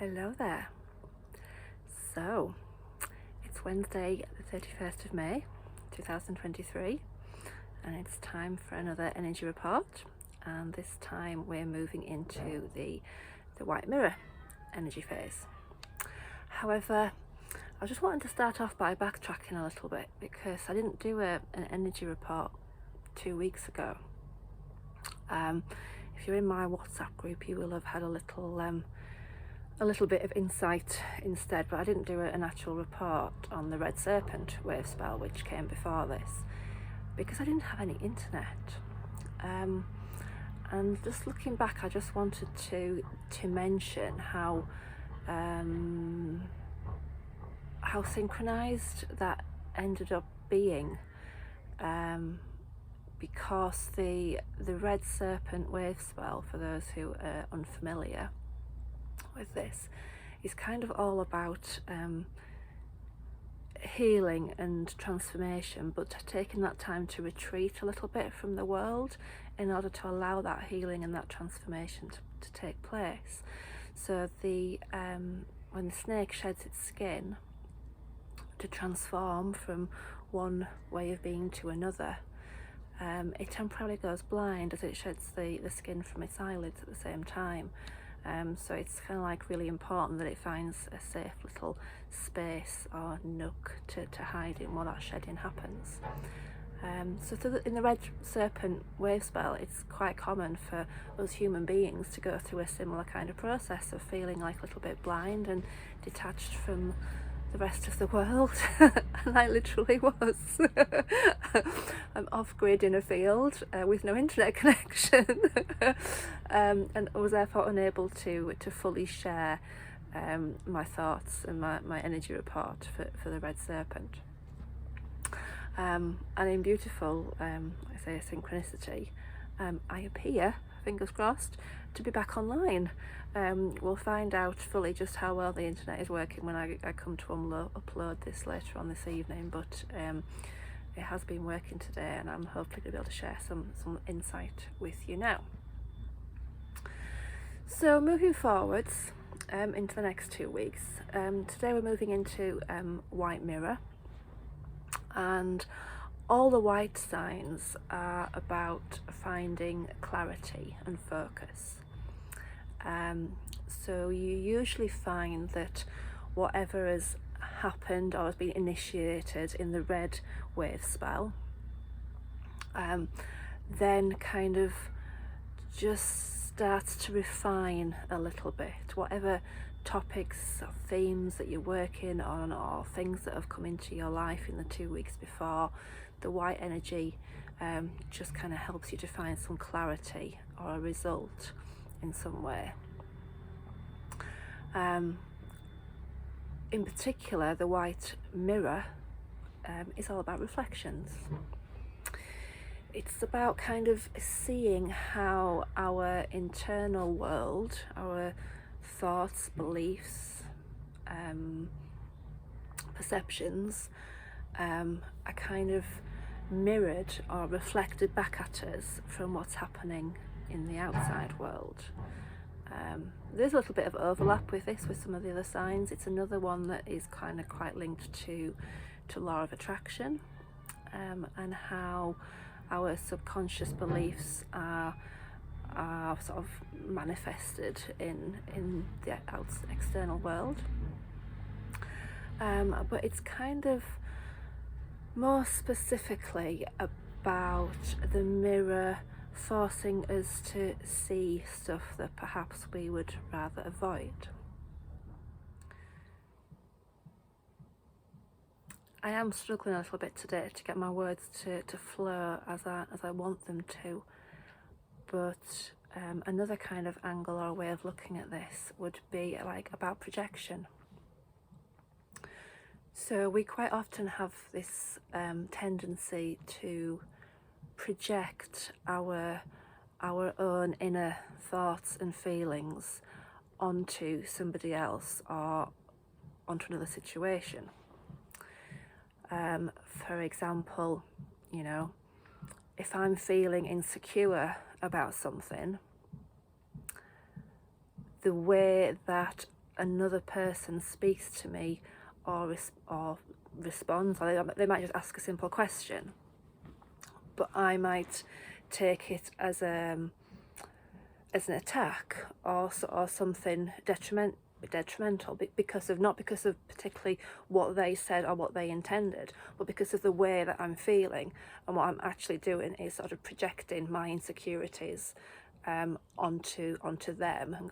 Hello there. So, it's Wednesday, the 31st of May, 2023, and it's time for another energy report. And this time we're moving into the white mirror energy phase. However, I just wanted to start off by backtracking a little bit because I didn't do an energy report 2 weeks ago. If you're in my WhatsApp group, you will have had a little bit of insight instead, but I didn't do an actual report on the red serpent wave spell which came before this because I didn't have any internet. And just looking back, I just wanted to mention how synchronized that ended up being, because the red serpent wave spell, for those who are unfamiliar with this, is kind of all about healing and transformation, but taking that time to retreat a little bit from the world in order to allow that healing and that transformation to take place. So when the snake sheds its skin to transform from one way of being to another, it temporarily goes blind as it sheds the skin from its eyelids at the same time. So it's kind of like really important that it finds a safe little space or nook to hide in while that shedding happens. So in the red serpent wave spell, it's quite common for us human beings to go through a similar kind of process of feeling like a little bit blind and detached from the rest of the world. And I literally was. I'm off grid in a field with no internet connection, and I was therefore unable to fully share my thoughts and my energy report for the red serpent. And in beautiful, I say, synchronicity, I appear, fingers crossed, to be back online. We'll find out fully just how well the internet is working when I come to upload this later on this evening, but it has been working today, and I'm hopefully going to be able to share some insight with you now. So moving forwards into the next 2 weeks, today we're moving into white mirror, and all the white signs are about finding clarity and focus. So you usually find that whatever has happened or has been initiated in the red wave spell, then kind of just starts to refine a little bit. Whatever topics or themes that you're working on, or things that have come into your life in the 2 weeks before, the white energy just kind of helps you to find some clarity or a result in some way. In particular, the white mirror is all about reflections. It's about kind of seeing how our internal world, our thoughts, beliefs, perceptions, are kind of mirrored or reflected back at us from what's happening in the outside world. There's a little bit of overlap with this with some of the other signs. It's another one that is kind of quite linked to law of attraction, and how our subconscious beliefs are sort of manifested in the external world. But it's kind of more specifically about the mirror forcing us to see stuff that perhaps we would rather avoid. I am struggling a little bit today to get my words to flow as I want them to, but another kind of angle or way of looking at this would be like about projection. So we quite often have this tendency to project our own inner thoughts and feelings onto somebody else or onto another situation. For example, if I'm feeling insecure about something, the way that another person speaks to me or responds, or they might just ask a simple question, but I might take it as an attack or something detrimental because of, not because of particularly what they said or what they intended, but because of the way that I'm feeling. And what I'm actually doing is sort of projecting my insecurities onto them.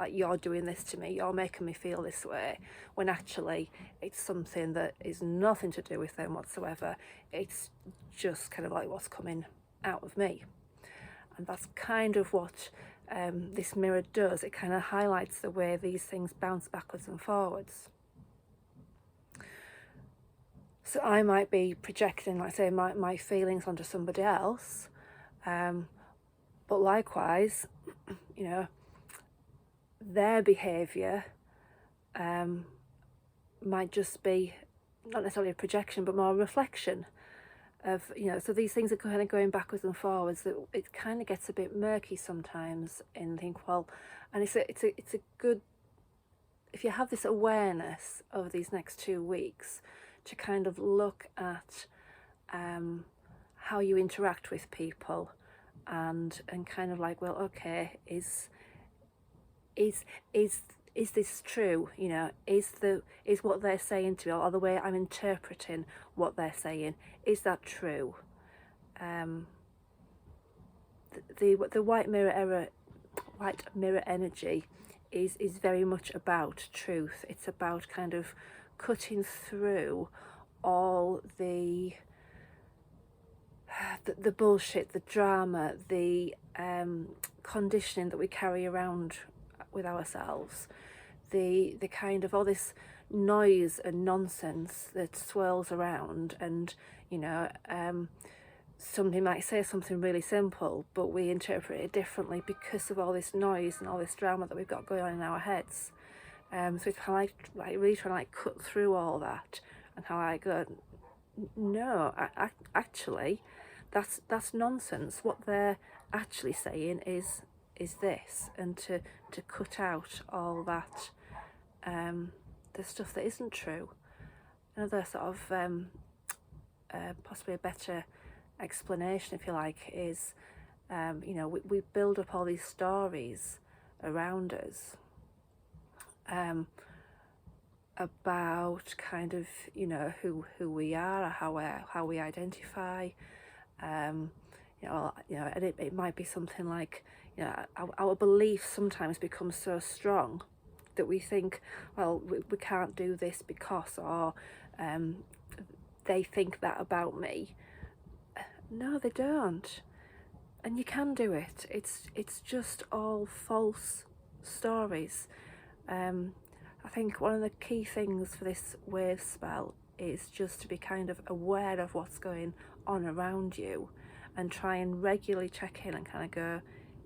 You're doing this to me, you're making me feel this way, when actually it's something that is nothing to do with them whatsoever. It's just kind of like what's coming out of me. And that's kind of what this mirror does. It kind of highlights the way these things bounce backwards and forwards. So I might be projecting, like say, my feelings onto somebody else, but likewise, you know, their behaviour might just be not necessarily a projection, but more a reflection of, you know, so these things are kind of going backwards and forwards, that it kind of gets a bit murky sometimes, and think, well, and it's a good, if you have this awareness over these next 2 weeks, to kind of look at how you interact with people, and kind of like, well, okay, is this true? You know, is what they're saying to me, or the way I'm interpreting what they're saying, is that true? The white mirror energy is very much about truth. It's about kind of cutting through all the bullshit, the drama, the conditioning that we carry around with ourselves, the kind of all this noise and nonsense that swirls around. And you know, somebody might say something really simple, but we interpret it differently because of all this noise and all this drama that we've got going on in our heads. So it's kind of like really trying to like cut through all that, and how I go, no, actually, that's nonsense. What they're actually saying is this, and to cut out all that, the stuff that isn't true. Another sort of possibly a better explanation, if you like, is you know, we build up all these stories around us about kind of, you know, who we are, or how we identify. You know, and it might be something like, you know, our beliefs sometimes become so strong that we think, well, we can't do this because, or they think that about me. No, they don't, and you can do it. It's just all false stories. I think one of the key things for this wave spell is just to be kind of aware of what's going on around you, and try and regularly check in and kind of go,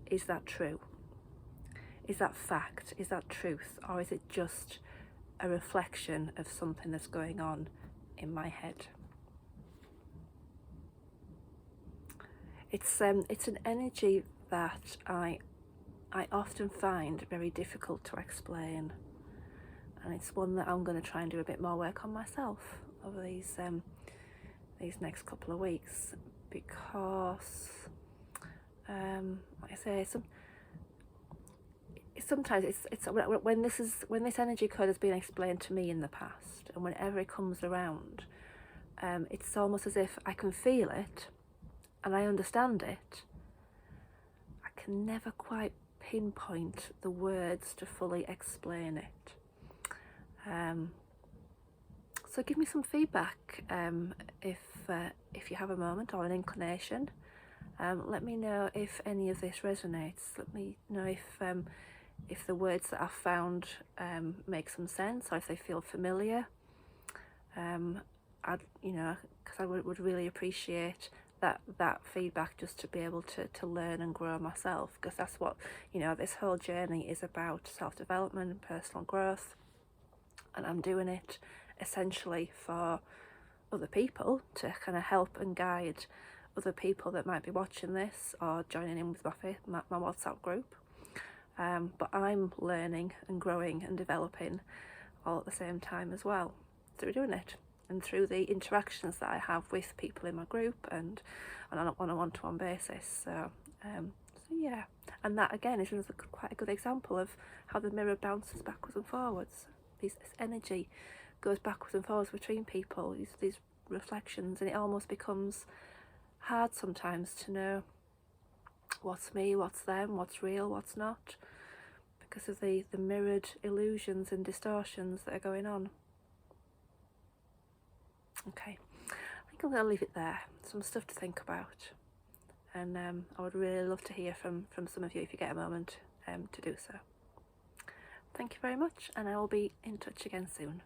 is that true? Is that fact? Is that truth? Or is it just a reflection of something that's going on in my head? It's an energy that I often find very difficult to explain, and it's one that I'm going to try and do a bit more work on myself over these next couple of weeks, because like I say, sometimes it's when this energy code has been explained to me in the past, and whenever it comes around, it's almost as if I can feel it and I understand it. I can never quite pinpoint the words to fully explain it. So give me some feedback if you have a moment or an inclination. Let me know if any of this resonates. Let me know if the words that I've found make some sense, or if they feel familiar. You know, because I would really appreciate that feedback, just to be able to learn and grow myself, because that's what, you know, this whole journey is about: self-development and personal growth. And I'm doing it essentially for other people, to kind of help and guide other people that might be watching this or joining in with my WhatsApp group. but I'm learning and growing and developing all at the same time as well through doing it, and through the interactions that I have with people in my group and on a one-to-one basis. So yeah, and that again is quite a good example of how the mirror bounces backwards and forwards. This energy goes backwards and forwards between people, these reflections, and it almost becomes hard sometimes to know what's me, what's them, what's real, what's not, because of the mirrored illusions and distortions that are going on. Okay, I think I'm going to leave it there. Some stuff to think about, and I would really love to hear from some of you if you get a moment to do so. Thank you very much, and I will be in touch again soon.